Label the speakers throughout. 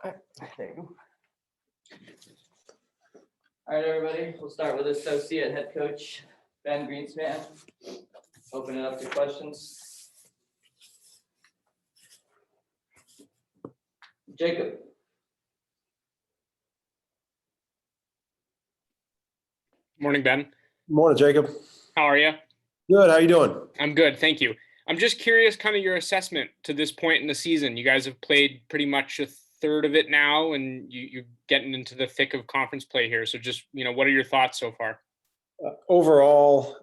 Speaker 1: There you go. All right, everybody, we'll start with Associate Head Coach Ben Greenspan. Open it up to questions. Jacob.
Speaker 2: Morning, Ben.
Speaker 3: Morning, Jacob.
Speaker 2: How are you?
Speaker 3: Good. How you doing?
Speaker 2: I'm good, thank you. I'm just curious, kind of your assessment to this point in the season. You guys have played pretty much a third of it now, and you're getting into the thick of conference play here. So just, what are your thoughts so far?
Speaker 3: Overall,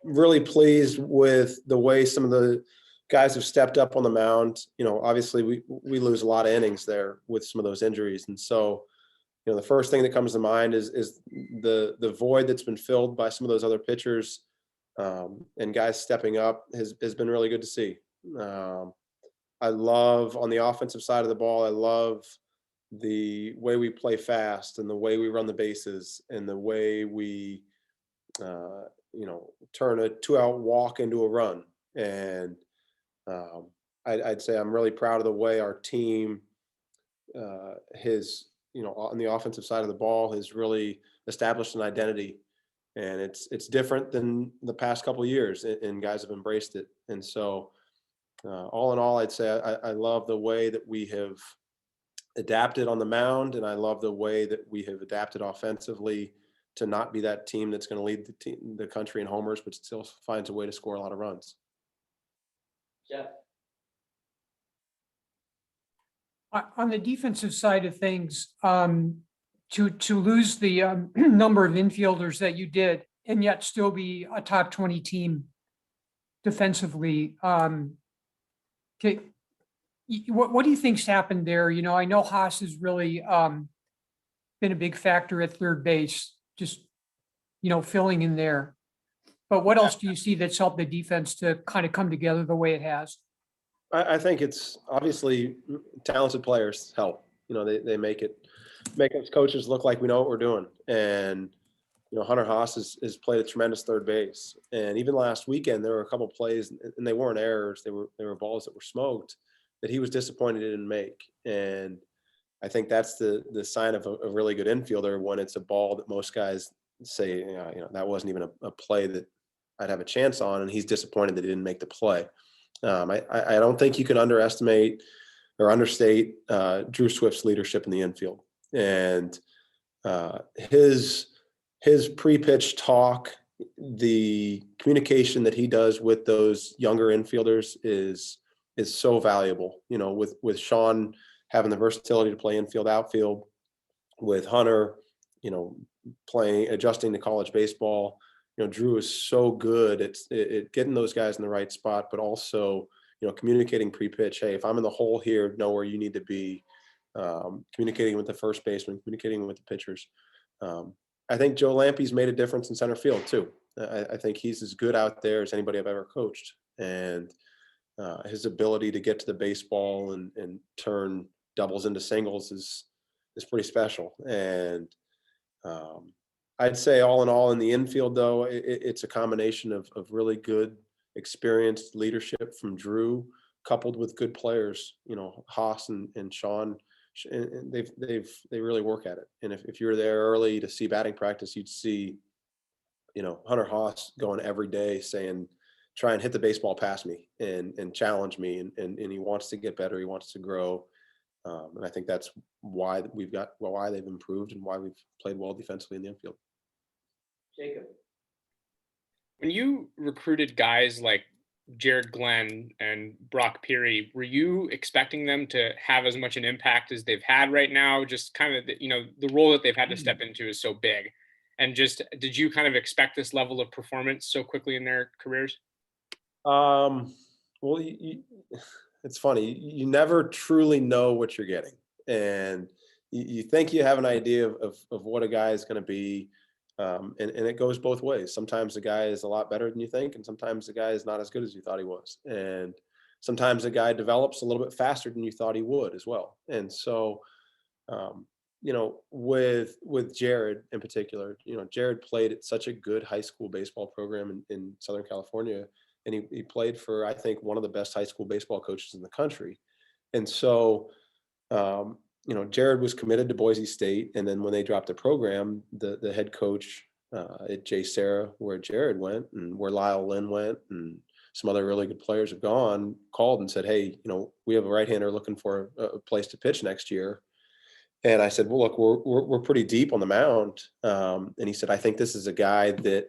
Speaker 3: really pleased with the way some of the guys have stepped up on the mound. Obviously we lose a lot of innings there with some of those injuries. And so, the first thing that comes to mind is the void that's been filled by some of those other pitchers, and guys stepping up has been really good to see. I love on the offensive side of the ball, I love the way we play fast and the way we run the bases and the way we, turn a 2-out walk into a run. And I'd say I'm really proud of the way our team has, on the offensive side of the ball has really established an identity. And it's different than the past couple of years, and guys have embraced it. And so all in all, I'd say I love the way that we have adapted on the mound, and I love the way that we have adapted offensively to not be that team that's going to lead the country in homers, but still finds a way to score a lot of runs.
Speaker 1: Jeff.
Speaker 4: On the defensive side of things, to lose the number of infielders that you did and yet still be a top 20 team defensively, what do you think's happened there? I know Haas has really been a big factor at third base, just filling in there. But what else do you see that's helped the defense to kind of come together the way it has?
Speaker 3: I think it's obviously talented players help. They make us coaches look like we know what we're doing. And Hunter Haas has played a tremendous third base. And even last weekend, there were a couple plays, and they weren't errors. They were balls that were smoked that he was disappointed he didn't make. And I think that's the sign of a really good infielder, when it's a ball that most guys say, that wasn't even a play that I'd have a chance on, and he's disappointed that he didn't make the play. I don't think you can underestimate or understate Drew Swift's leadership in the infield, and his pre-pitch talk, the communication that he does with those younger infielders is so valuable. With Sean having the versatility to play infield, outfield, with Hunter, adjusting to college baseball. Drew is so good at getting those guys in the right spot, but also, communicating pre-pitch. Hey, if I'm in the hole here, know where you need to be. Communicating with the first baseman, communicating with the pitchers. I think Joe Lampy's made a difference in center field too. I think he's as good out there as anybody I've ever coached, and his ability to get to the baseball and turn doubles into singles is pretty special. And I'd say all in all in the infield, though, it's a combination of really good, experienced leadership from Drew, coupled with good players. Haas and Sean, and they really work at it. And if you were there early to see batting practice, you'd see, Hunter Haas going every day saying, try and hit the baseball past me and challenge me. And he wants to get better. He wants to grow. And I think that's why why they've improved and why we've played well defensively in the infield.
Speaker 1: Jacob.
Speaker 2: When you recruited guys like Jared Glenn and Brock Peary, were you expecting them to have as much an impact as they've had right now? Just kind of, the role that they've had to step into is so big. And just, did you kind of expect this level of performance so quickly in their careers?
Speaker 3: Well, it's funny. You never truly know what you're getting. And you think you have an idea of what a guy is going to be. And it goes both ways. Sometimes the guy is a lot better than you think, and sometimes the guy is not as good as you thought he was. And sometimes the guy develops a little bit faster than you thought he would as well. And so, with Jared in particular, Jared played at such a good high school baseball program in Southern California, and he played for, I think, one of the best high school baseball coaches in the country. And so, Jared was committed to Boise State. And then when they dropped the program, the head coach at J. Sarah, where Jared went and where Lyle Lynn went and some other really good players have gone, called and said, hey, we have a right-hander looking for a place to pitch next year. And I said, well, look, we're pretty deep on the mound. And he said, I think this is a guy that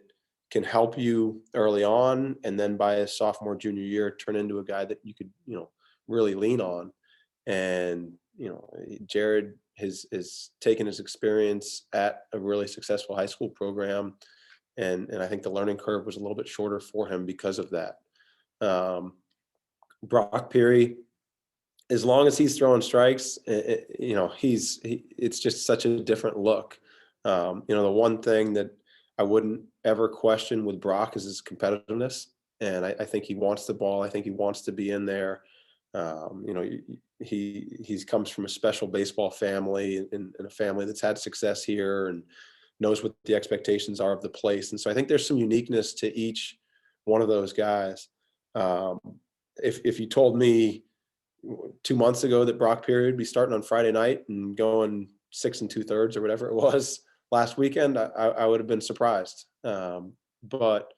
Speaker 3: can help you early on. And then by his sophomore, junior year, turn into a guy that you could, really lean on. And, Jared has taken his experience at a really successful high school program. And I think the learning curve was a little bit shorter for him because of that. Brock Peary, as long as he's throwing strikes, it's just such a different look. The one thing that I wouldn't ever question with Brock is his competitiveness. And I think he wants the ball. I think he wants to be in there. He comes from a special baseball family and a family that's had success here and knows what the expectations are of the place. And so I think there's some uniqueness to each one of those guys. If you told me 2 months ago that Brock Peary would be starting on Friday night and going 6 2/3 or whatever it was last weekend, I would have been surprised. But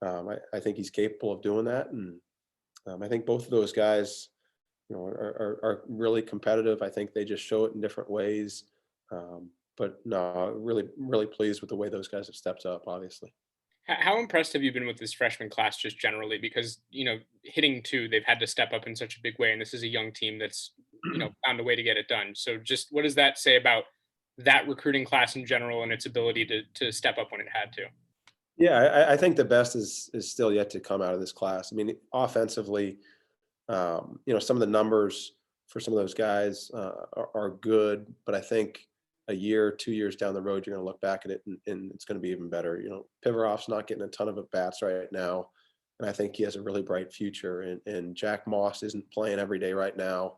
Speaker 3: I think he's capable of doing that. And I think both of those guys, are really competitive. I think they just show it in different ways. But no, really, really pleased with the way those guys have stepped up, obviously.
Speaker 2: How impressed have you been with this freshman class just generally? Because, hitting two, they've had to step up in such a big way. And this is a young team that's, found a way to get it done. So just what does that say about that recruiting class in general and its ability to step up when it had to?
Speaker 3: Yeah, I think the best is still yet to come out of this class. I mean, offensively, some of the numbers for some of those guys are good, but I think a year, 2 years down the road, you're going to look back at it and it's going to be even better. Pivorov's not getting a ton of at-bats right now, and I think he has a really bright future. And Jack Moss isn't playing every day right now,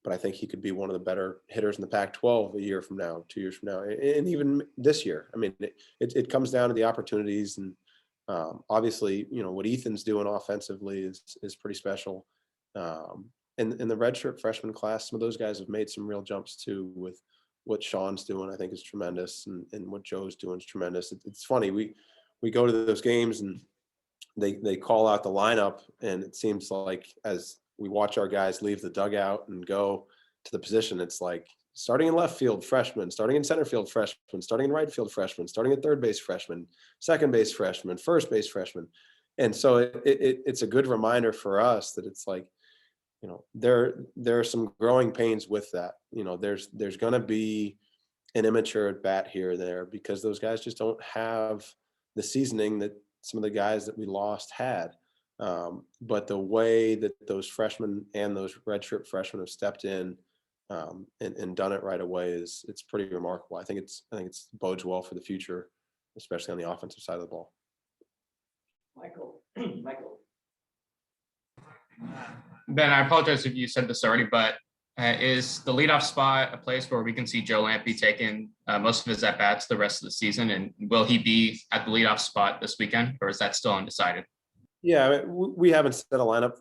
Speaker 3: but I think he could be one of the better hitters in the Pac-12 a year from now, 2 years from now, and even this year. I mean, it comes down to the opportunities, and obviously, what Ethan's doing offensively is pretty special. And the redshirt freshman class, some of those guys have made some real jumps too. With what Sean's doing, I think is tremendous, and what Joe's doing is tremendous. It's funny, we go to those games and they call out the lineup, and it seems like as we watch our guys leave the dugout and go to the position, it's like starting in left field, freshman, starting in center field, freshman, starting in right field, freshman, starting at third base, freshman, second base, freshman, first base, freshman. And so it's a good reminder for us that it's like, there are some growing pains with that. There's going to be an immature at bat here or there because those guys just don't have the seasoning that some of the guys that we lost had. But the way that those freshmen and those redshirt freshmen have stepped in and done it right away it's pretty remarkable. I think it's bodes well for the future, especially on the offensive side of the ball.
Speaker 1: Michael.
Speaker 5: Ben, I apologize if you said this already, but is the leadoff spot a place where we can see Joe Lampy taking most of his at-bats the rest of the season? And will he be at the leadoff spot this weekend, or is that still undecided?
Speaker 3: Yeah, I mean, we haven't set a lineup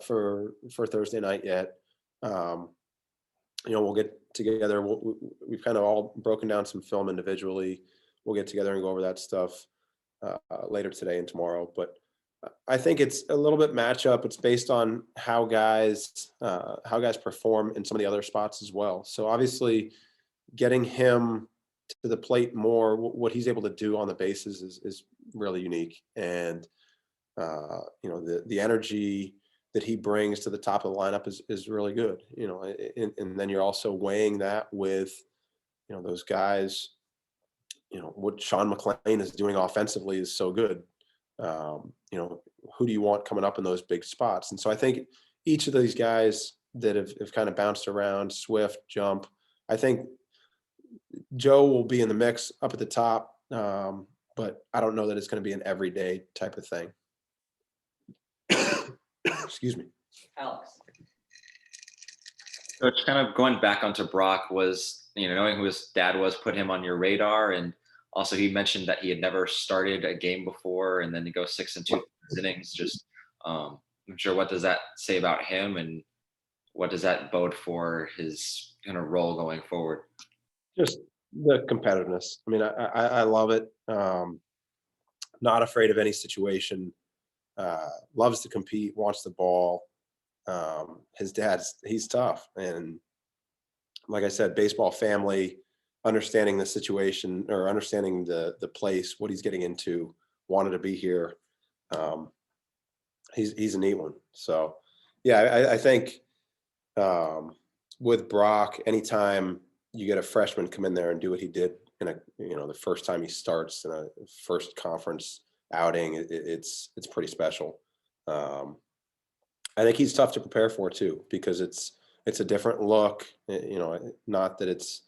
Speaker 3: for Thursday night yet. We'll get together. We've kind of all broken down some film individually. We'll get together and go over that stuff later today and tomorrow. But I think it's a little bit matchup. It's based on how guys perform in some of the other spots as well. So obviously, getting him to the plate more, what he's able to do on the bases is really unique. And the energy that he brings to the top of the lineup is really good. And then you're also weighing that with those guys. What Sean McClain is doing offensively is so good. Who do you want coming up in those big spots? And so I think each of these guys that have kind of bounced around, Swift, Jump, I think Joe will be in the mix up at the top, but I don't know that it's going to be an everyday type of thing. Excuse me.
Speaker 1: Alex.
Speaker 6: So it's kind of going back onto Brock was, knowing who his dad was, put him on your radar. And also he mentioned that he had never started a game before and then to go 6 2 innings. Just, I'm sure, what does that say about him and what does that bode for his kind of role going forward?
Speaker 3: Just the competitiveness. I mean, I love it. Not afraid of any situation. Loves to compete, wants the ball. His he's tough. And like I said, baseball family, understanding the situation or understanding the place, what he's getting into, wanted to be here. He's a neat one. So yeah, I think with Brock, anytime you get a freshman come in there and do what he did in the first time he starts in a first conference outing, it's pretty special. I think he's tough to prepare for too, because it's a different look. Not that it's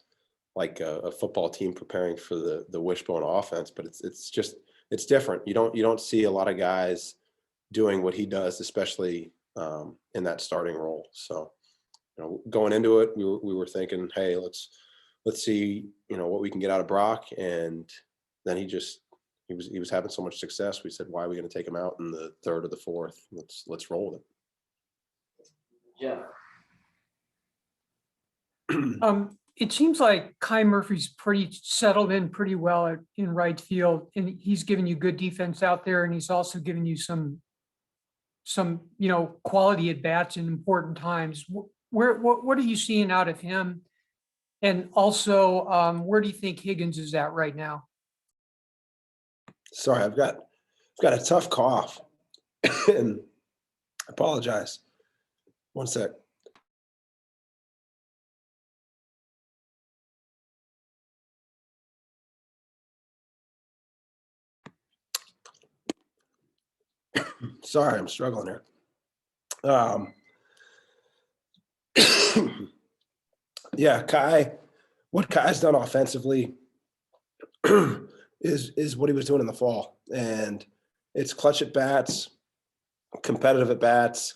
Speaker 3: like a football team preparing for the wishbone offense, but it's different. You don't see a lot of guys doing what he does, especially in that starting role. So, going into it, we were thinking, hey, let's see, what we can get out of Brock. And then he was having so much success. We said, why are we going to take him out in the third or the fourth? Let's roll with it.
Speaker 1: Yeah.
Speaker 4: It seems like Kai Murphy's pretty settled in pretty well in right field, and he's giving you good defense out there, and he's also giving you some quality at bats in important times. What are you seeing out of him? And also, where do you think Higgins is at right now?
Speaker 3: Sorry, I've got a tough cough, and I apologize. One sec. Sorry, I'm struggling here. Yeah, what Kai's done offensively is what he was doing in the fall, and it's clutch at bats, competitive at bats.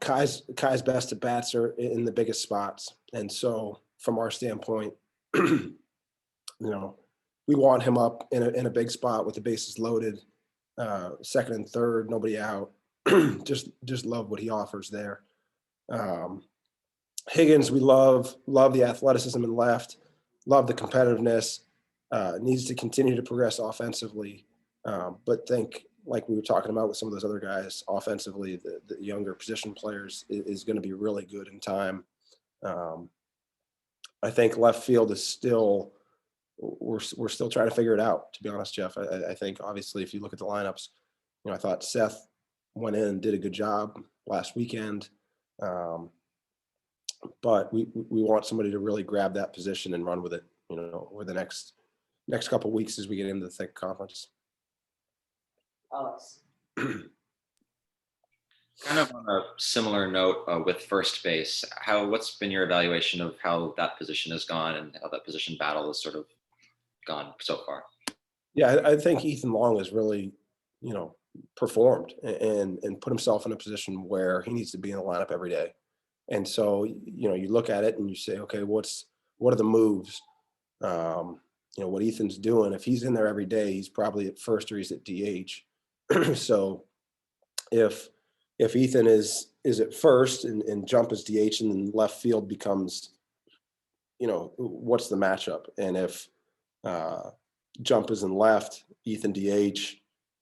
Speaker 3: Kai's best at bats are in the biggest spots, and so from our standpoint, we want him up in a big spot with the bases loaded, second and third, nobody out. just love what he offers there. Higgins, we love the athleticism in left, love the competitiveness, needs to continue to progress offensively, but think, like we were talking about with some of those other guys, offensively, the younger position players is going to be really good in time. I think left field is still, we're still trying to figure it out, to be honest, Jeff. I think obviously if you look at the lineups, I thought Seth went in and did a good job last weekend. But we want somebody to really grab that position and run with it, over the next couple of weeks as we get into the thick conference.
Speaker 1: Alex.
Speaker 6: Kind of on a similar note with first base, what's been your evaluation of how that position has gone and how that position battle has sort of gone so far?
Speaker 3: Yeah, I think Ethan Long has really, performed and put himself in a position where he needs to be in the lineup every day. And so, you look at it and you say, okay, what are the moves? What Ethan's doing. If he's in there every day, he's probably at first or he's at DH. So if Ethan is at first and Jump is DH, and then left field becomes, what's the matchup? And if Jump is in left, Ethan DH,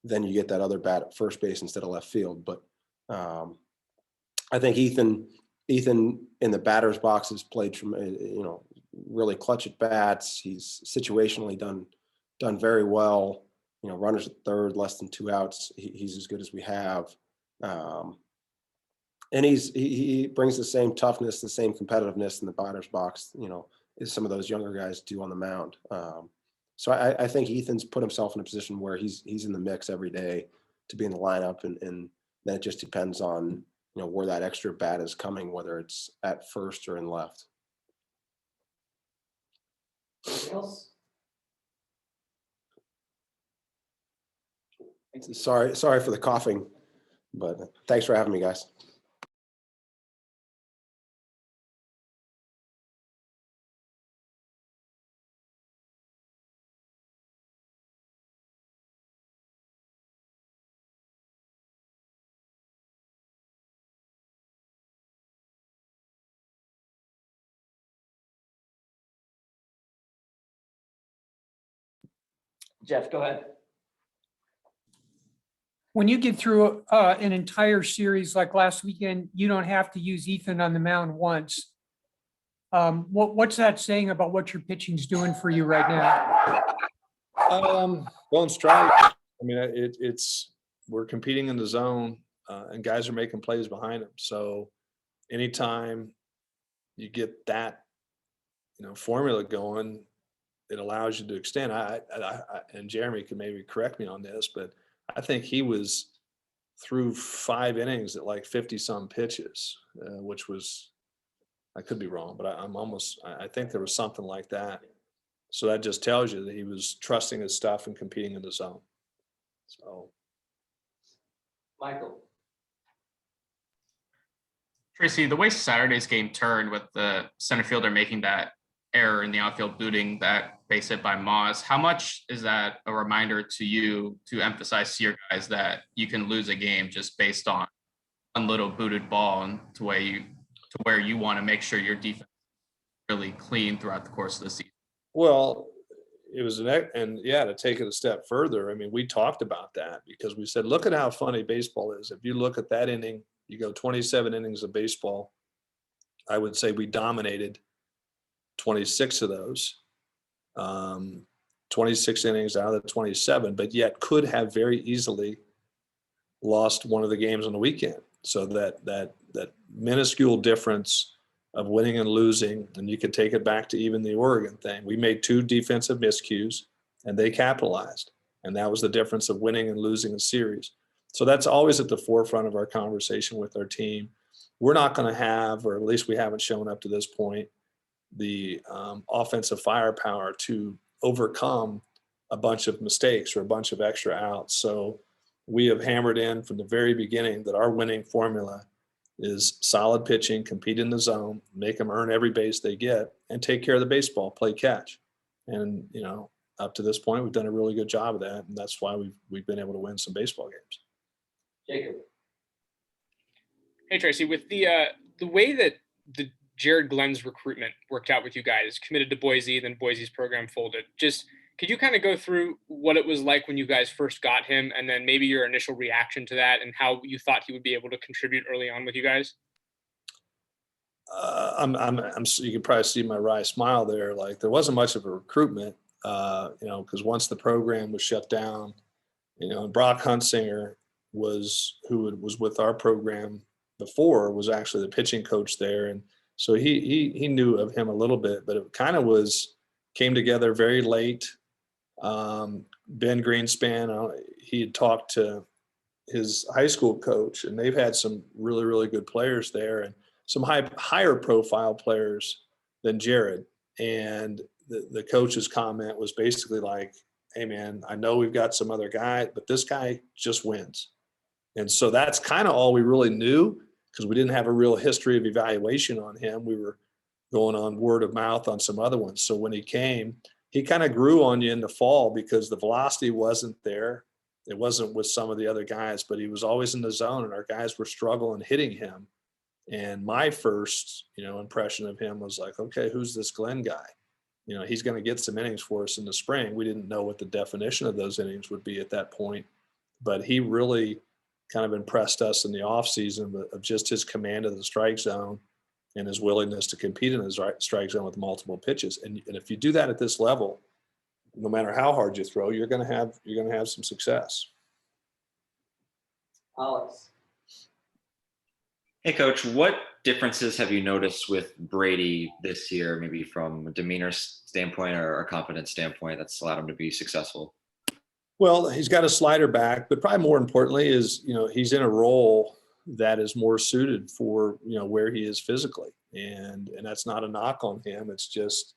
Speaker 3: then you get that other bat at first base instead of left field. But I think Ethan in the batter's box has played from, really clutch at bats. He's situationally done very well. Runners at third, less than 2 outs. He's as good as we have. And he brings the same toughness, the same competitiveness in the batter's box, as some of those younger guys do on the mound. So I think Ethan's put himself in a position where he's in the mix every day to be in the lineup, and then it just depends on, where that extra bat is coming, whether it's at first or in left.
Speaker 1: Anything else?
Speaker 3: Sorry for the coughing, but thanks for having me, guys.
Speaker 1: Jeff, go ahead.
Speaker 4: When you get through an entire series like last weekend, you don't have to use Ethan on the mound once. What's that saying about what your pitching's doing for you right now?
Speaker 7: Going strike. I mean, we're competing in the zone, and guys are making plays behind them. So anytime you get that, formula going, it allows you to extend. And Jeremy can maybe correct me on this, but I think he was through 5 innings at like 50 some pitches, which was, I could be wrong, but I think there was something like that. So that just tells you that he was trusting his stuff and competing in the zone. So.
Speaker 1: Michael.
Speaker 5: Tracy, the way Saturday's game turned with the center fielder making that error in the outfield booting that base hit by Moss, how much is that a reminder to you to emphasize to your guys that you can lose a game just based on one little booted ball, and to where you want to make sure your defense is really clean throughout the course of the season?
Speaker 7: Well, it was to take it a step further. I mean, we talked about that because we said, look at how funny baseball is. If you look at that inning, you go 27 innings of baseball. I would say we dominated 26 of those, 26 innings out of the 27, but yet could have very easily lost one of the games on the weekend. So that minuscule difference of winning and losing, and you could take it back to even the Oregon thing. We made 2 defensive miscues and they capitalized. And that was the difference of winning and losing a series. So that's always at the forefront of our conversation with our team. We're not going to have, or at least we haven't shown up to this point, the offensive firepower to overcome a bunch of mistakes or a bunch of extra outs. So we have hammered in from the very beginning that our winning formula is solid pitching, compete in the zone, make them earn every base they get, and take care of the baseball, play catch. And, up to this point, we've done a really good job of that. And that's why we've been able to win some baseball games.
Speaker 1: Jacob.
Speaker 2: Hey, Tracy, with the way that the Jared Glenn's recruitment worked out with you guys, committed to Boise, then Boise's program folded, just could you kind of go through what it was like when you guys first got him, and then maybe your initial reaction to that and how you thought he would be able to contribute early on with you guys?
Speaker 7: You can probably see my wry smile there. Like, there wasn't much of a recruitment, because once the program was shut down, and Brock Huntsinger who was with our program before, was actually the pitching coach there. And so he knew of him a little bit, but it kind of came together very late. Ben Greenspan, he had talked to his high school coach, and they've had some really, really good players there and some higher profile players than Jared. And the coach's comment was basically like, hey man, I know we've got some other guy, but this guy just wins. And so that's kind of all we really knew, because we didn't have a real history of evaluation on him. We were going on word of mouth on some other ones. So when he came, he kind of grew on you in the fall because the velocity wasn't there. It wasn't with some of the other guys, but he was always in the zone, and our guys were struggling hitting him. And my first, impression of him was like, okay, who's this Glenn guy? He's going to get some innings for us in the spring. We didn't know what the definition of those innings would be at that point, but he really kind of impressed us in the offseason of just his command of the strike zone and his willingness to compete in his strike zone with multiple pitches. And if you do that at this level, no matter how hard you throw, you're going to have some success.
Speaker 1: Alex.
Speaker 6: Hey, Coach, what differences have you noticed with Brady this year, maybe from a demeanor standpoint or a confidence standpoint, that's allowed him to be successful?
Speaker 7: Well, he's got a slider back, but probably more importantly is, he's in a role that is more suited for, where he is physically. And that's not a knock on him. It's just,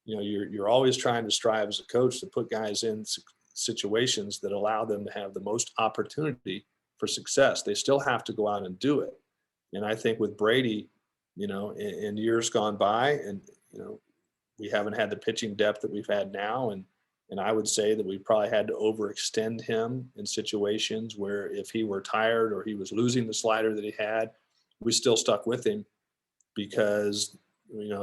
Speaker 7: you're always trying to strive as a coach to put guys in situations that allow them to have the most opportunity for success. They still have to go out and do it. And I think with Brady, in years gone by, and, we haven't had the pitching depth that we've had now. And I would say that we probably had to overextend him in situations where if he were tired or he was losing the slider that he had, we still stuck with him because,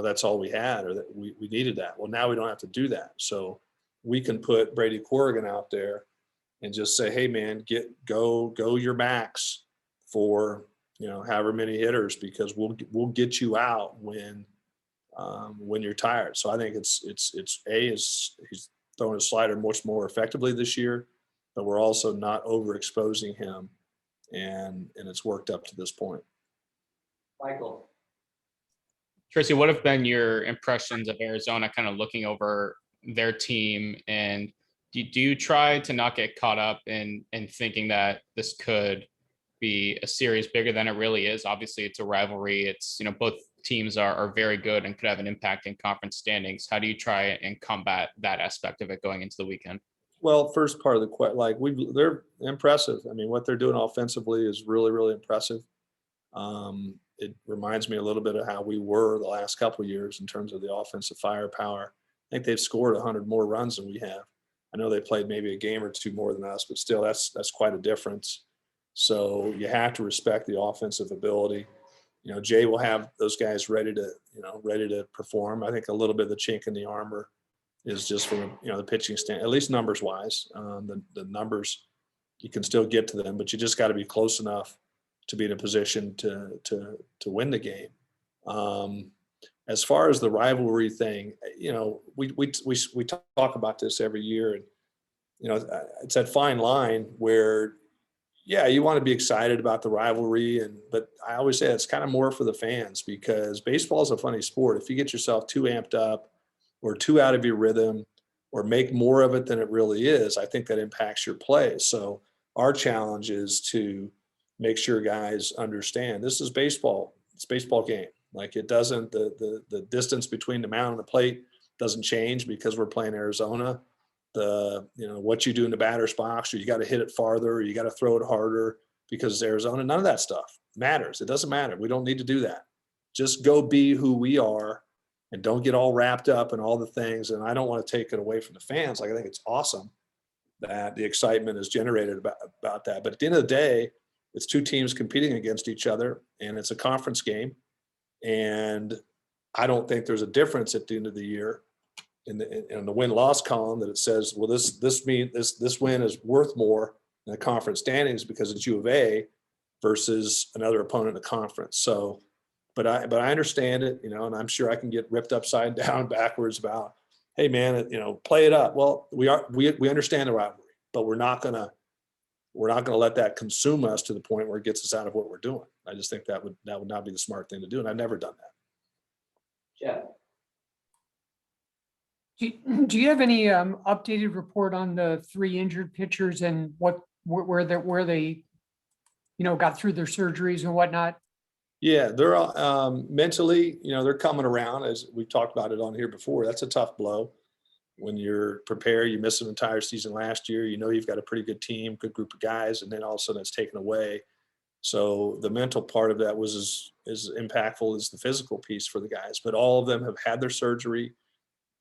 Speaker 7: that's all we had, or that we needed that. Well, now we don't have to do that. So we can put Brady Corrigan out there and just say, hey man, go your max for, however many hitters, because we'll get you out when you're tired. So I think he's throwing a slider much more effectively this year, but we're also not overexposing him, and it's worked up to this point.
Speaker 1: Michael.
Speaker 5: Tracy, what have been your impressions of Arizona kind of looking over their team? And do you try to not get caught up in thinking that this could be a series bigger than it really is? Obviously, it's a rivalry. It's, both teams are very good and could have an impact in conference standings. How do you try and combat that aspect of it going into the weekend?
Speaker 7: Well, first part of the question, they're impressive. I mean, what they're doing offensively is really, really impressive. It reminds me a little bit of how we were the last couple of years in terms of the offensive firepower. I think they've scored 100 more runs than we have. I know they played maybe a game or two more than us, but still, that's quite a difference. So you have to respect the offensive ability. Jay will have those guys ready to perform. I think a little bit of the chink in the armor is just from the pitching stand, at least numbers wise. The numbers, you can still get to them, but you just got to be close enough to be in a position to win the game. As far as the rivalry thing, we talk about this every year, and it's that fine line where, yeah, you want to be excited about the rivalry, but I always say it's kind of more for the fans, because baseball is a funny sport. If you get yourself too amped up or too out of your rhythm or make more of it than it really is, I think that impacts your play. So our challenge is to make sure guys understand this is baseball. It's a baseball game. Like, it doesn't, the distance between the mound and the plate doesn't change because we're playing Arizona. What you do in the batter's box, or you got to hit it farther, or you got to throw it harder because it's Arizona. None of that stuff matters. It doesn't matter. We don't need to do that. Just go be who we are, and don't get all wrapped up in all the things. And I don't want to take it away from the fans. Like, I think it's awesome that the excitement is generated about that. But at the end of the day, it's two teams competing against each other, and it's a conference game. And I don't think there's a difference at the end of the year in the win-loss column that it says, well, this win is worth more in the conference standings because it's U of A versus another opponent in the conference. So, but I understand it, and I'm sure I can get ripped upside down backwards about, hey man, play it up. Well, we understand the rivalry, but we're not gonna let that consume us to the point where it gets us out of what we're doing. I just think that would not be the smart thing to do, and I've never done that.
Speaker 1: Jeff.
Speaker 4: Do you have any updated report on the 3 injured pitchers and where they got through their surgeries and whatnot?
Speaker 7: Yeah, they're mentally, they're coming around, as we've talked about it on here before. That's a tough blow. When you're prepared, you missed an entire season last year. You've got a pretty good team, good group of guys, and then all of a sudden it's taken away. So the mental part of that was as impactful as the physical piece for the guys. But all of them have had their surgery.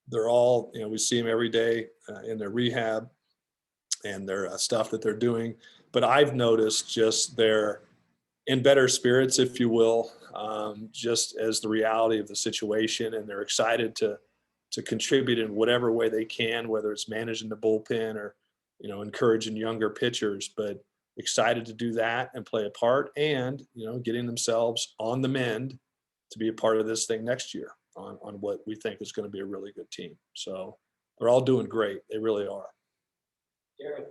Speaker 7: They're all, we see them every day in their rehab and their stuff that they're doing. But I've noticed just they're in better spirits, if you will, just as the reality of the situation, and they're excited to contribute in whatever way they can, whether it's managing the bullpen or, encouraging younger pitchers, but excited to do that and play a part, and, getting themselves on the mend to be a part of this thing next year on what we think is going to be a really good team. So they're all doing great. They really are.
Speaker 1: Jared.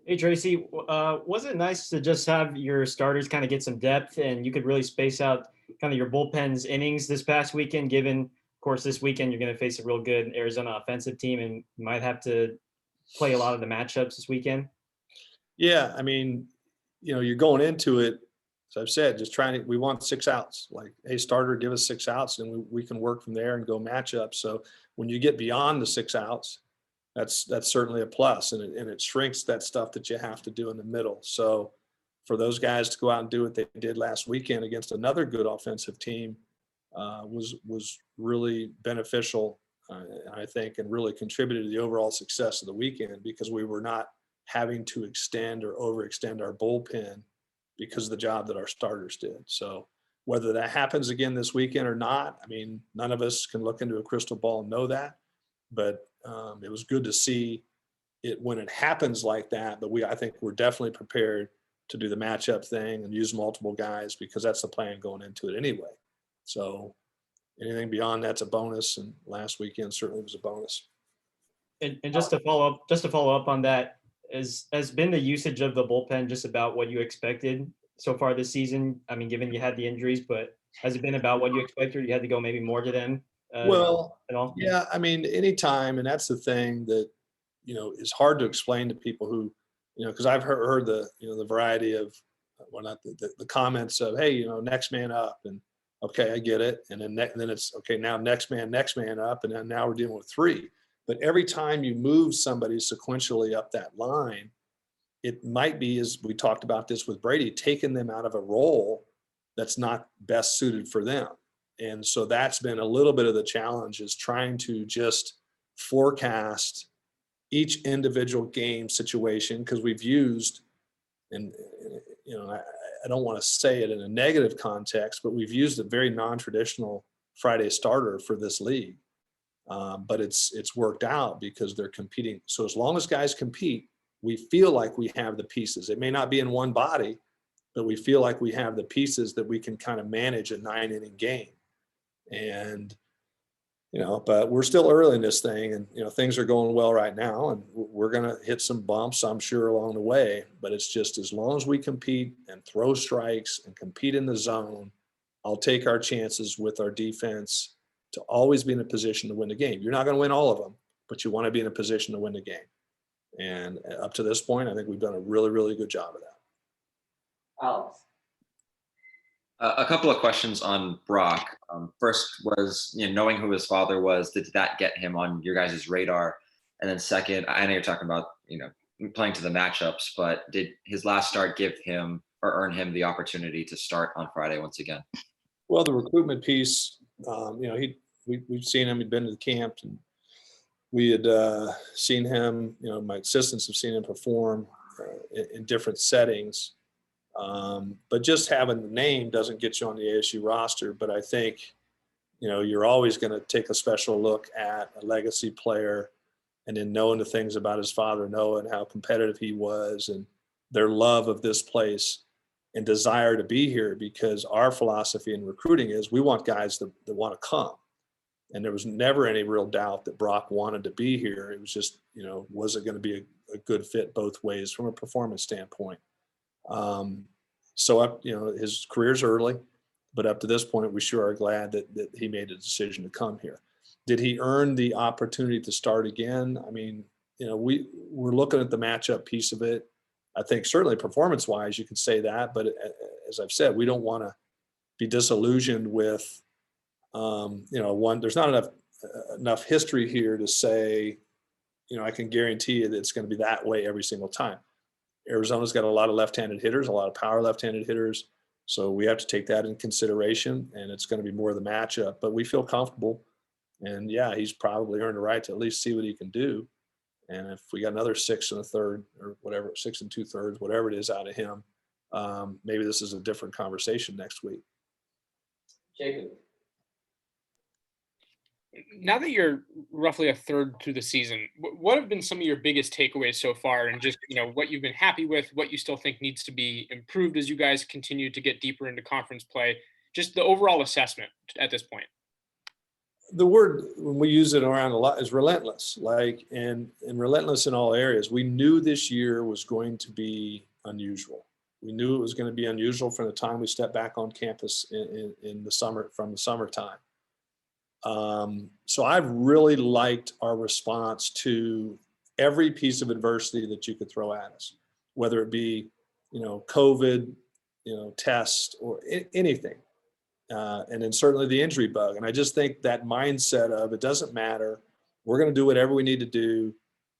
Speaker 8: Hey, Tracy, was it nice to just have your starters kind of get some depth, and you could really space out kind of your bullpen's innings this past weekend, given, of course, this weekend you're going to face a real good Arizona offensive team and you might have to play a lot of the matchups this weekend?
Speaker 7: Yeah, I mean, you're going into it, as I've said, we want 6 outs. Like, hey, starter, give us 6 outs, and we can work from there and go matchup. So when you get beyond the 6 outs, that's certainly a plus, and it shrinks that stuff that you have to do in the middle. So for those guys to go out and do what they did last weekend against another good offensive team was really beneficial, I think, and really contributed to the overall success of the weekend, because we were not having to extend or overextend our bullpen because of the job that our starters did. So whether that happens again this weekend or not, I mean, none of us can look into a crystal ball and know that. but it was good to see it when it happens like that. But I think we're definitely prepared to do the matchup thing and use multiple guys because that's the plan going into it anyway. So anything beyond that's a bonus, and last weekend certainly was a bonus.
Speaker 8: And just to follow up on that, has been the usage of the bullpen just about what you expected so far this season? I mean, given you had the injuries, but has it been about what you expected, or you had to go maybe more to them?
Speaker 7: Well,
Speaker 8: at all?
Speaker 7: yeah, I mean, anytime, and that's the thing that, is hard to explain to people who, because I've heard the, the variety of, well, not the comments of, hey, next man up, and okay, I get it. And then it's, okay, now next man up, and then now we're dealing with three. But every time you move somebody sequentially up that line, it might be, as we talked about this with Brady, taking them out of a role that's not best suited for them. And so that's been a little bit of the challenge, is trying to just forecast each individual game situation, because we've used, and I don't want to say it in a negative context, but we've used a very non-traditional Friday starter for this league. But it's worked out because they're competing. So as long as guys compete, we feel like we have the pieces. It may not be in one body, but we feel like we have the pieces that we can kind of manage a 9-inning game. And, but we're still early in this thing, and, things are going well right now, and we're going to hit some bumps, I'm sure, along the way. But it's just, as long as we compete and throw strikes and compete in the zone, I'll take our chances with our defense to always be in a position to win the game. You're not going to win all of them, but you want to be in a position to win the game. And up to this point, I think we've done a really, really good job of that.
Speaker 1: Alex.
Speaker 6: A couple of questions on Brock. First was, knowing who his father was, did that get him on your guys' radar? And then second, I know you're talking about, playing to the matchups, but did his last start give him or earn him the opportunity to start on Friday once again?
Speaker 7: Well, the recruitment piece, we've seen him. He'd been to the camp, and we had seen him. My assistants have seen him perform in different settings. But just having the name doesn't get you on the ASU roster. But I think, you're always going to take a special look at a legacy player, and then knowing the things about his father, knowing how competitive he was, and their love of this place and desire to be here, because our philosophy in recruiting is we want guys that want to come. And there was never any real doubt that Brock wanted to be here. It was just, was it going to be a good fit both ways from a performance standpoint? So his career's early, but up to this point, we sure are glad that he made a decision to come here. Did he earn the opportunity to start again? I mean, we're looking at the matchup piece of it. I think certainly performance-wise, you could say that, but as I've said, we don't want to be disillusioned with, there's not enough history here to say, I can guarantee you that it's going to be that way every single time. Arizona's got a lot of left-handed hitters, a lot of power left-handed hitters. So we have to take that in consideration, and it's going to be more of the matchup, but we feel comfortable. And yeah, he's probably earned the right to at least see what he can do. And if we got another 6 1/3 or whatever, 6 2/3, whatever it is out of him, maybe this is a different conversation next week.
Speaker 1: Jacob.
Speaker 2: Now that you're roughly a third through the season, what have been some of your biggest takeaways so far, and just, what you've been happy with, what you still think needs to be improved as you guys continue to get deeper into conference play, just the overall assessment at this point?
Speaker 7: The word, when we use it around a lot, is relentless, and relentless in all areas. We knew this year was going to be unusual. We knew it was going to be unusual from the time we stepped back on campus in the summer, from the summertime. So I've really liked our response to every piece of adversity that you could throw at us, whether it be, COVID, tests, or anything. And then certainly the injury bug. And I just think that mindset of, it doesn't matter, we're going to do whatever we need to do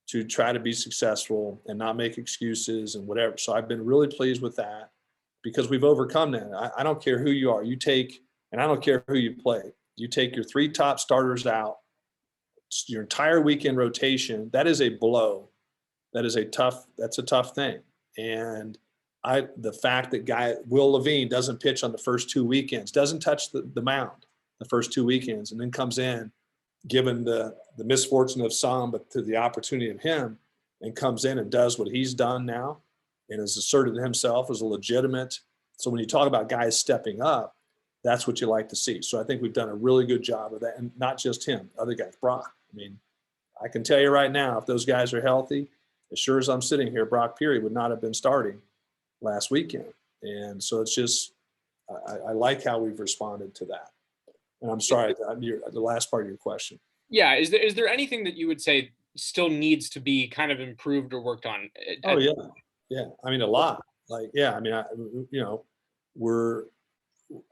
Speaker 7: to try to be successful and not make excuses and whatever. So I've been really pleased with that, because we've overcome that. I don't care who you are. And I don't care who you play. You take your 3 top starters out, your entire weekend rotation, that is a blow. That's a tough thing. And the fact that Will Levine doesn't pitch on the first 2 weekends, doesn't touch the mound the first 2 weekends, and then comes in given the misfortune of some, but to the opportunity of him, and comes in and does what he's done now and has asserted himself as a legitimate. So when you talk about guys stepping up, that's what you like to see. So I think we've done a really good job of that. And not just him, other guys, Brock. I mean, I can tell you right now, if those guys are healthy, as sure as I'm sitting here, Brock Peary would not have been starting last weekend. And so it's just, I like how we've responded to that. And I'm sorry, the last part of your question.
Speaker 2: Yeah. Is there anything that you would say still needs to be kind of improved or worked on?
Speaker 7: Oh yeah. Yeah. I mean, a lot. Like, yeah, I mean,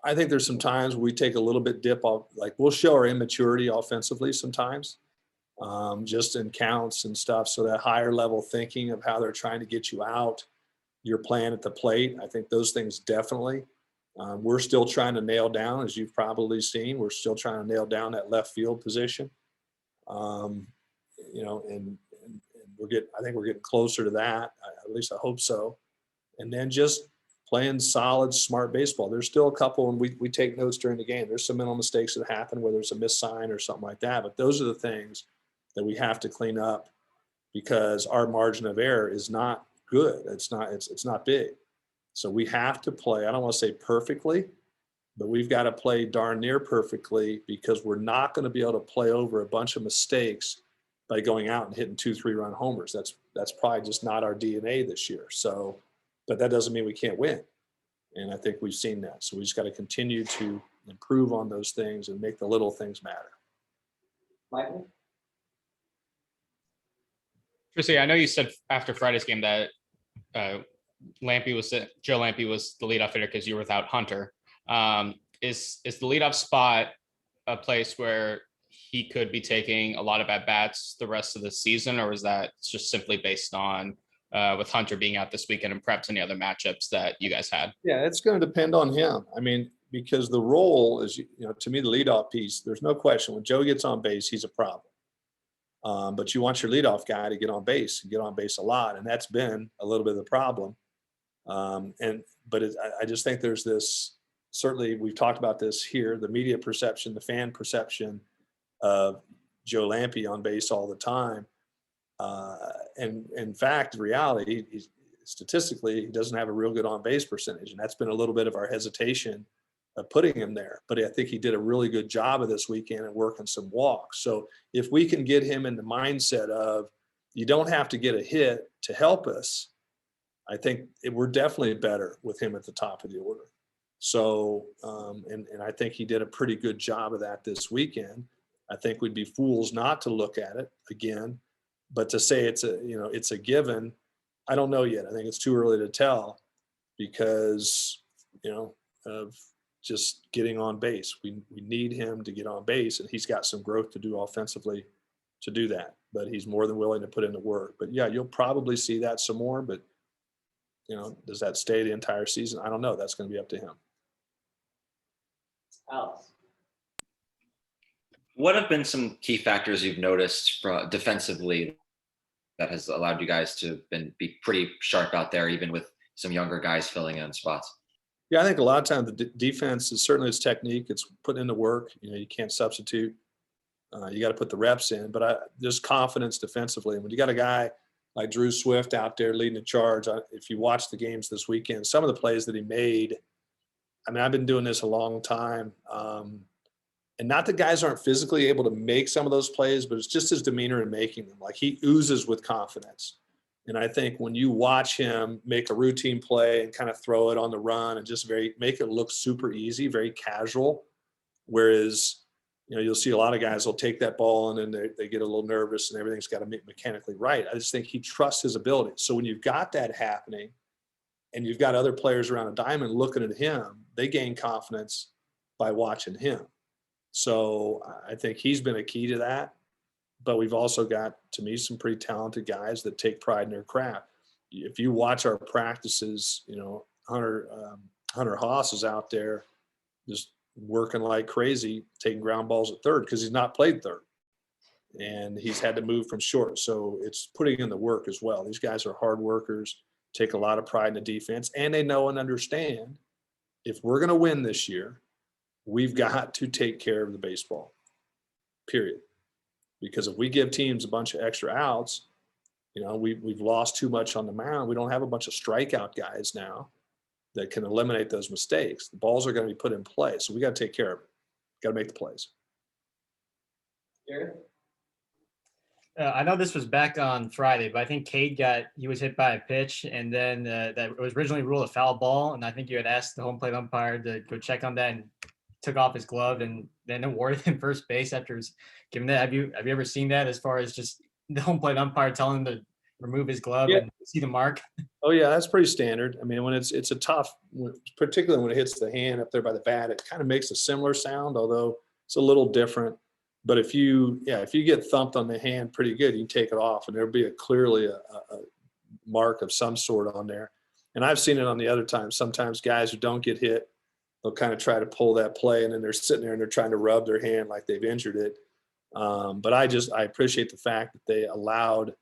Speaker 7: I think there's some times we take a little bit dip off, like we'll show our immaturity offensively sometimes, just in counts and stuff. So that higher level thinking of how they're trying to get you out, your plan at the plate. I think those things definitely. We're still trying to nail down, as you've probably seen, we're still trying to nail down that left field position. And I think we're getting closer to that. At least I hope so. And then just playing solid, smart baseball. There's still a couple, and we take notes during the game. There's some mental mistakes that happen, whether it's a missed sign or something like that. But those are the things that we have to clean up because our margin of error is not good. It's not big. So we have to play, I don't want to say perfectly, but we've got to play darn near perfectly because we're not going to be able to play over a bunch of mistakes by going out and hitting 2-3 run homers. That's probably just not our DNA this year. So, but that doesn't mean we can't win. And I think we've seen that. So we just got to continue to improve on those things and make the little things matter.
Speaker 1: Michael?
Speaker 5: Tracy, I know you said after Friday's game that Joe Lampy was the leadoff hitter because you were without Hunter. Is the leadoff spot a place where he could be taking a lot of at bats the rest of the season, or is that just simply based on with Hunter being out this weekend and perhaps any other matchups that you guys had?
Speaker 7: Yeah, it's going to depend on him. I mean, because the role is, to me, the leadoff piece, there's no question. When Joe gets on base, he's a problem. But you want your leadoff guy to get on base and get on base a lot. And that's been a little bit of the problem. But I just think there's this, certainly we've talked about this here, the media perception, the fan perception of Joe Lampy on base all the time. And in fact, the reality, statistically, he doesn't have a real good on base percentage. And that's been a little bit of our hesitation of putting him there. But I think he did a really good job of this weekend and working some walks. So if we can get him in the mindset of you don't have to get a hit to help us, I think we're definitely better with him at the top of the order. So, and I think he did a pretty good job of that this weekend. I think we'd be fools not to look at it again, but to say it's a given, I don't know yet. I think it's too early to tell because, of just getting on base. We need him to get on base, and he's got some growth to do offensively to do that, but he's more than willing to put in the work. But yeah, you'll probably see that some more, but does that stay the entire season? I don't know. That's going to be up to him.
Speaker 1: Alex?
Speaker 6: What have been some key factors you've noticed defensively that has allowed you guys to be pretty sharp out there, even with some younger guys filling in spots?
Speaker 7: Yeah, I think a lot of times the defense is certainly its technique. It's putting in the work. You can't substitute. You got to put the reps in. But there's confidence defensively. And when you got a guy like Drew Swift out there leading the charge, if you watch the games this weekend, some of the plays that he made, I mean, I've been doing this a long time. And not that guys aren't physically able to make some of those plays, but it's just his demeanor in making them. Like he oozes with confidence. And I think when you watch him make a routine play and kind of throw it on the run and just make it look super easy, very casual, whereas, you'll see a lot of guys will take that ball and then they get a little nervous and everything's got to be mechanically right. I just think he trusts his ability. So when you've got that happening and you've got other players around a diamond looking at him, they gain confidence by watching him. So I think he's been a key to that. But we've also got, to me, some pretty talented guys that take pride in their craft. If you watch our practices, Hunter Haas is out there just working like crazy, taking ground balls at third because he's not played third. And he's had to move from short. So it's putting in the work as well. These guys are hard workers, take a lot of pride in the defense, and they know and understand if we're going to win this year, we've got to take care of the baseball, period. Because if we give teams a bunch of extra outs, you know, we've lost too much on the mound. We don't have a bunch of strikeout guys now that can eliminate those mistakes. The balls are going to be put in play, so we got to take care of it. Got to make the plays.
Speaker 1: Jared?
Speaker 8: I know this was back on Friday, but I think Cade was hit by a pitch, and then that was originally ruled a foul ball. And I think you had asked the home plate umpire to go check on that, and took off his glove and then awarded him first base after his given that. Have you ever seen that, as far as just the home plate umpire telling him to remove his glove and see the mark?
Speaker 7: Oh yeah, that's pretty standard. I mean, when it's a tough, particularly when it hits the hand up there by the bat, it kind of makes a similar sound, although it's a little different. But if you get thumped on the hand pretty good, you can take it off, and there'll be clearly a mark of some sort on there. And I've seen it on the other time. Sometimes guys who don't get hit, they'll kind of try to pull that play, and then they're sitting there and they're trying to rub their hand like they've injured it. But I appreciate the fact that they allowed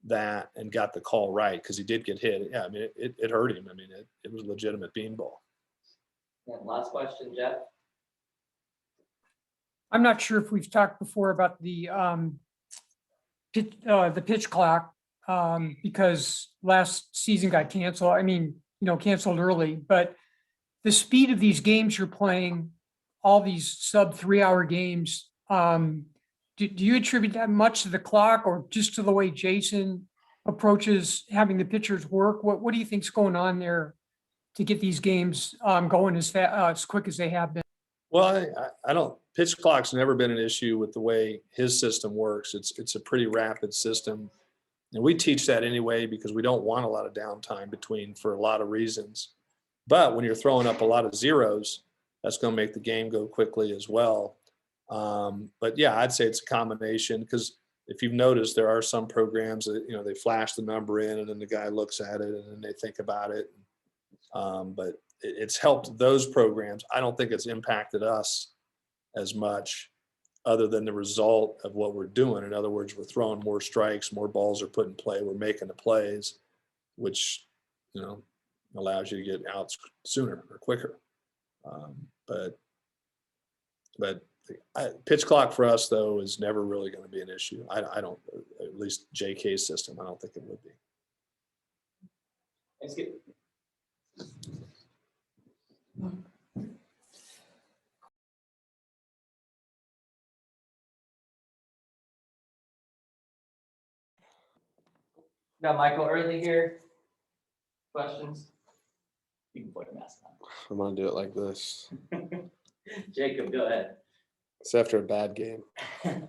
Speaker 7: that and got the call right, because he did get hit. Yeah, I mean, it hurt him. I mean, it was a legitimate beanball.
Speaker 1: And last question, Jeff?
Speaker 4: I'm not sure if we've talked before about the pitch clock, because last season got canceled. I mean, canceled early, but the speed of these games you're playing, all these sub 3-hour games, do you attribute that much to the clock, or just to the way Jason approaches having the pitchers work? What do you think's going on there to get these games going as quick as they have been?
Speaker 7: Well, I don't. Pitch clock's never been an issue with the way his system works. It's a pretty rapid system, and we teach that anyway because we don't want a lot of downtime between, for a lot of reasons. But when you're throwing up a lot of zeros, that's going to make the game go quickly as well. But yeah, I'd say it's a combination, because if you've noticed, there are some programs that they flash the number in and then the guy looks at it and then they think about it. But it's helped those programs. I don't think it's impacted us as much, other than the result of what we're doing. In other words, we're throwing more strikes, more balls are put in play, we're making the plays, which allows you to get outs sooner or quicker. But pitch clock for us, though, is never really going to be an issue. I don't, at least JK's system, I don't think it would be.
Speaker 1: Thanks, good. Got Michael early here. Questions? You can put your mask
Speaker 3: I'm going to do it like this.
Speaker 1: on. Jacob, go ahead.
Speaker 3: It's after a bad game.
Speaker 2: Hey,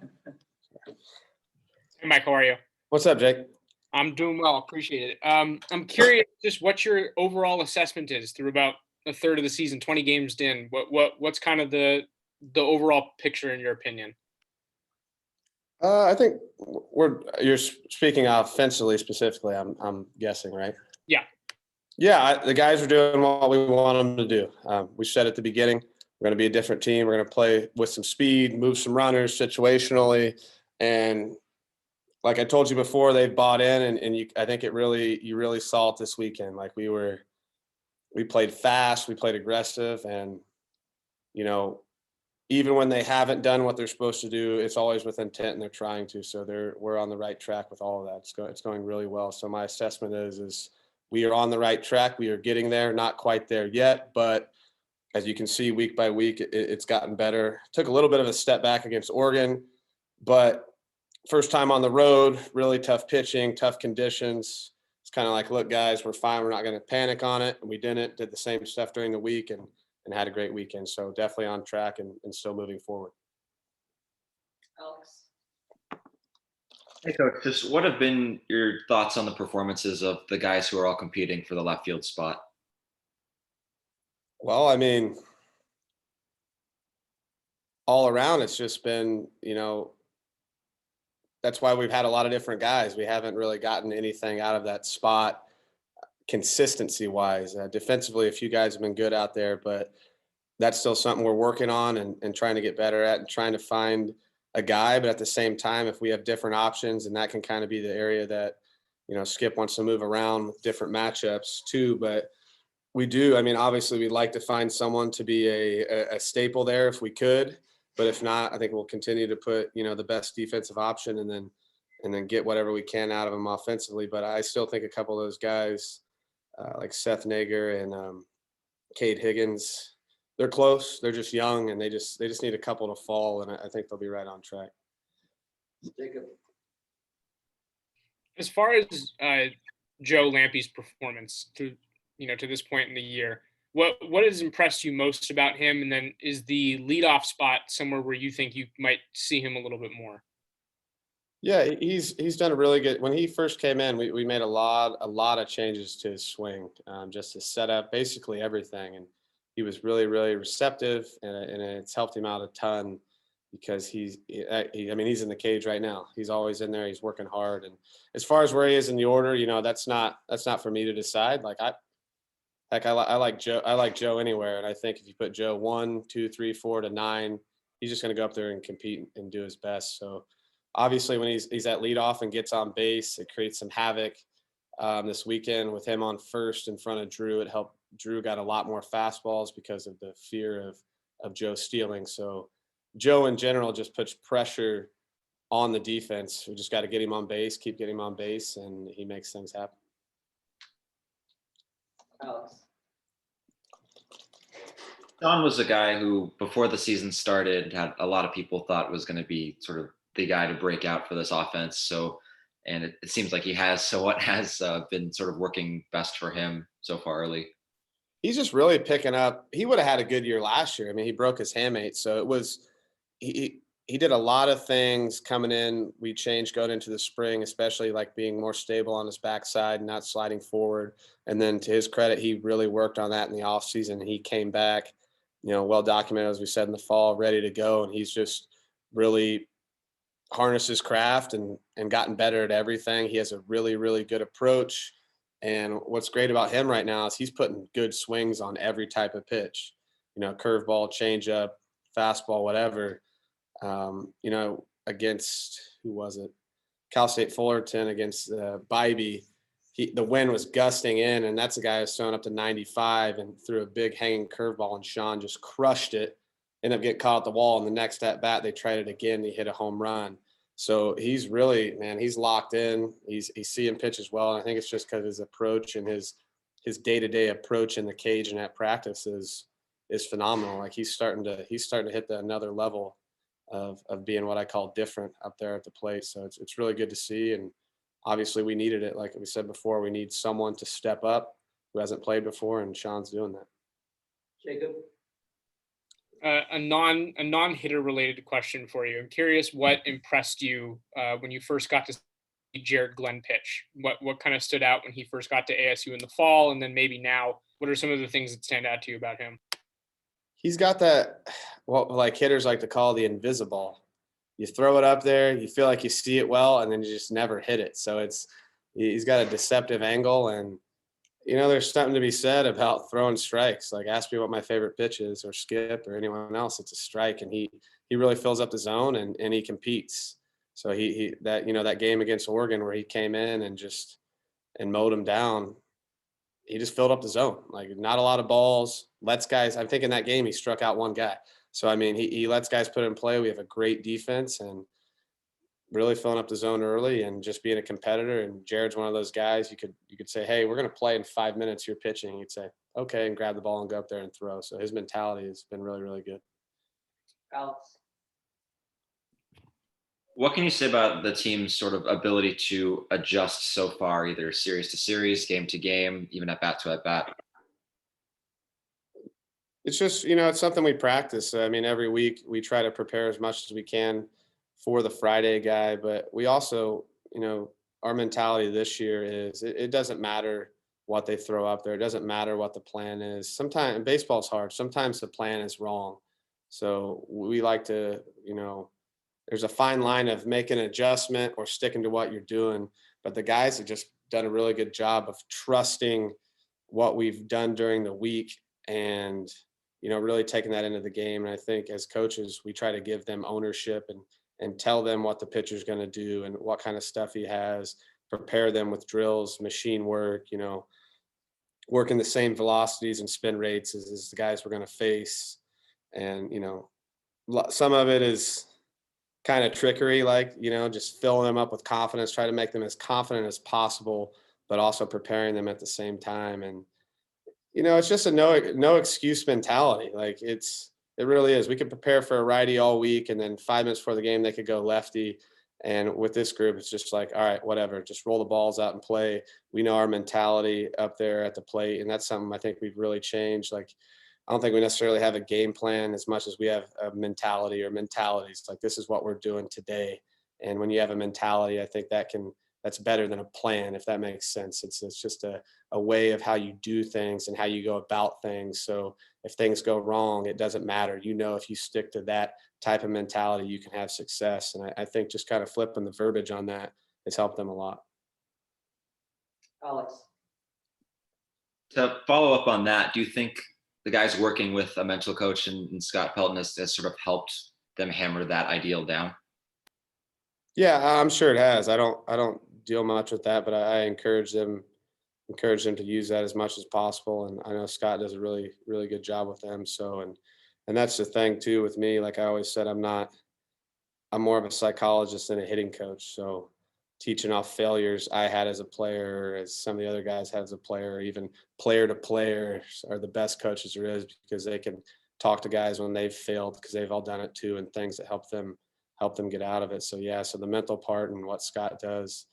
Speaker 2: Mike, how are you?
Speaker 3: What's up, Jake?
Speaker 2: I'm doing well. Appreciate it. I'm curious just what your overall assessment is through about a third of the season, 20 games in. What's kind of the overall picture in your opinion?
Speaker 3: I think you're speaking offensively specifically, I'm guessing, right?
Speaker 2: Yeah.
Speaker 3: Yeah, the guys are doing what we want them to do. We said at the beginning, we're going to be a different team. We're going to play with some speed, move some runners situationally. And like I told you before, they've bought in, and I think you really saw it this weekend. Like we played fast, we played aggressive, and even when they haven't done what they're supposed to do, it's always with intent, and they're trying to. So we're on the right track with all of that. It's going really well. So my assessment is we are on the right track. We are getting there, not quite there yet, but as you can see, week by week, it's gotten better. Took a little bit of a step back against Oregon, but first time on the road, really tough pitching, tough conditions. It's kind of like, look, guys, we're fine. We're not going to panic on it. And we did the same stuff during the week and had a great weekend. So definitely on track and still moving forward.
Speaker 1: Alex.
Speaker 6: Hey, Coach, just what have been your thoughts on the performances of the guys who are all competing for the left field spot?
Speaker 3: Well, I mean, all around, it's just been, that's why we've had a lot of different guys. We haven't really gotten anything out of that spot consistency wise. Defensively, a few guys have been good out there, but that's still something we're working on and trying to get better at, and trying to find a guy. But at the same time, if we have different options, and that can kind of be the area that, Skip wants to move around with different matchups too. But we do, I mean, obviously we'd like to find someone to be a staple there if we could. But if not, I think we'll continue to put, the best defensive option and then get whatever we can out of them offensively. But I still think a couple of those guys, like Seth Nager and Cade Higgins, they're close. They're just young, and they just need a couple to fall, and I think they'll be right on track.
Speaker 1: Jacob.
Speaker 2: As far as Joe Lampy's performance to this point in the year, what has impressed you most about him? And then is the leadoff spot somewhere where you think you might see him a little bit more?
Speaker 3: Yeah, he's done a really good. When he first came in, we made a lot of changes to his swing, just to set up basically everything, and he was really, really receptive, and it's helped him out a ton because he's in the cage right now. He's always in there. He's working hard, and as far as where he is in the order, that's not for me to decide. I like Joe. I like Joe anywhere, and I think if you put Joe 1, 2, 3, 4 to 9, he's just going to go up there and compete and do his best. So obviously, when he's at leadoff and gets on base, it creates some havoc. This weekend with him on first in front of Drew, it helped. Drew got a lot more fastballs because of the fear of Joe stealing. So Joe in general just puts pressure on the defense. We just got to get him on base, keep getting him on base, and he makes things happen.
Speaker 1: Alex.
Speaker 6: Don was a guy who, before the season started, had a lot of people thought was going to be sort of the guy to break out for this offense. So, and it seems like he has. So, what has been sort of working best for him so far early?
Speaker 3: He's just really picking up. He would have had a good year last year. I mean, he broke his hamate, so it was he did a lot of things coming in. We changed going into the spring, especially like being more stable on his backside and not sliding forward. And then to his credit, he really worked on that in the offseason. He came back, well documented, as we said, in the fall, ready to go. And he's just really harnessed his craft and gotten better at everything. He has a really, really good approach. And what's great about him right now is he's putting good swings on every type of pitch, curveball, changeup, fastball, whatever. Against, who was it? Cal State Fullerton against Bybee. The wind was gusting in, and that's a guy who's throwing up to 95 and threw a big hanging curveball, and Sean just crushed it. Ended up getting caught at the wall, and the next at bat they tried it again. He hit a home run. So he's really, he's locked in. He's seeing pitches well, and I think it's just because his approach and his day-to-day approach in the cage and at practice is phenomenal. Like he's starting to hit another level of being what I call different up there at the plate. So it's really good to see, and obviously we needed it. Like we said before, we need someone to step up who hasn't played before, and Sean's doing that.
Speaker 1: Jacob.
Speaker 2: A non-hitter related question for you. I'm curious what impressed you when you first got to see Jared Glenn pitch. What kind of stood out when he first got to ASU in the fall, and then maybe now, what are some of the things that stand out to you about him?
Speaker 3: He's got that, what like hitters like to call the invisible. You throw it up there, you feel like you see it well, and then you just never hit it. So he's got a deceptive angle, and there's something to be said about throwing strikes. Like ask me what my favorite pitch is, or Skip or anyone else, it's a strike, and he really fills up the zone and he competes. So that game against Oregon where he came in and mowed him down, he just filled up the zone. Like not a lot of balls, lets guys. I think in that game he struck out one guy. So he lets guys put it in play. We have a great defense and really filling up the zone early and just being a competitor. And Jared's one of those guys you could say, hey, we're going to play in 5 minutes, you're pitching. He'd say, okay, and grab the ball and go up there and throw. So his mentality has been really, really good.
Speaker 1: Alex.
Speaker 6: What can you say about the team's sort of ability to adjust so far, either series to series, game to game, even at bat to at bat?
Speaker 3: It's just, it's something we practice. Every week we try to prepare as much as we can for the Friday guy, but we also, our mentality this year is it doesn't matter what they throw up there. It doesn't matter what the plan is. Sometimes baseball's hard. Sometimes the plan is wrong. So we like to, there's a fine line of making an adjustment or sticking to what you're doing. But the guys have just done a really good job of trusting what we've done during the week and, really taking that into the game. And I think as coaches, we try to give them ownership and tell them what the pitcher's going to do and what kind of stuff he has, prepare them with drills, machine work, working the same velocities and spin rates as the guys we're going to face. And, some of it is kind of trickery, like, just filling them up with confidence, try to make them as confident as possible, but also preparing them at the same time. And, it's just a no excuse mentality. Like it really is. We could prepare for a righty all week, and then 5 minutes before the game, they could go lefty. And with this group, it's just like, all right, whatever, just roll the balls out and play. We know our mentality up there at the plate, and that's something I think we've really changed. Like, I don't think we necessarily have a game plan as much as we have a mentality or mentalities. Like, this is what we're doing today. And when you have a mentality, I think that's better than a plan, if that makes sense. It's just a way of how you do things and how you go about things. So if things go wrong, it doesn't matter. If you stick to that type of mentality, you can have success. And I think just kind of flipping the verbiage on that has helped them a lot.
Speaker 1: Alex.
Speaker 6: To follow up on that, do you think the guys working with a mental coach and Scott Pelton has sort of helped them hammer that ideal down?
Speaker 3: Yeah, I'm sure it has. I don't deal much with that, but I encourage them to use that as much as possible. And I know Scott does a really, really good job with them. So, and that's the thing too with me. Like I always said, I'm more of a psychologist than a hitting coach. So teaching off failures I had as a player, as some of the other guys had as a player, even player to player, are the best coaches there is, because they can talk to guys when they've failed, because they've all done it too, and things that help them get out of it. So yeah, so the mental part and what Scott does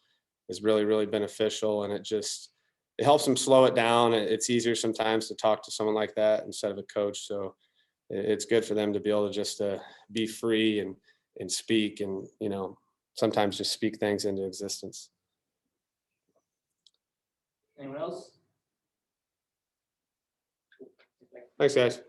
Speaker 3: is really, really beneficial, and it helps them slow it down. It's easier sometimes to talk to someone like that instead of a coach. So it's good for them to be able to just be free and speak, and sometimes just speak things into existence.
Speaker 1: Anyone else?
Speaker 3: Thanks, guys.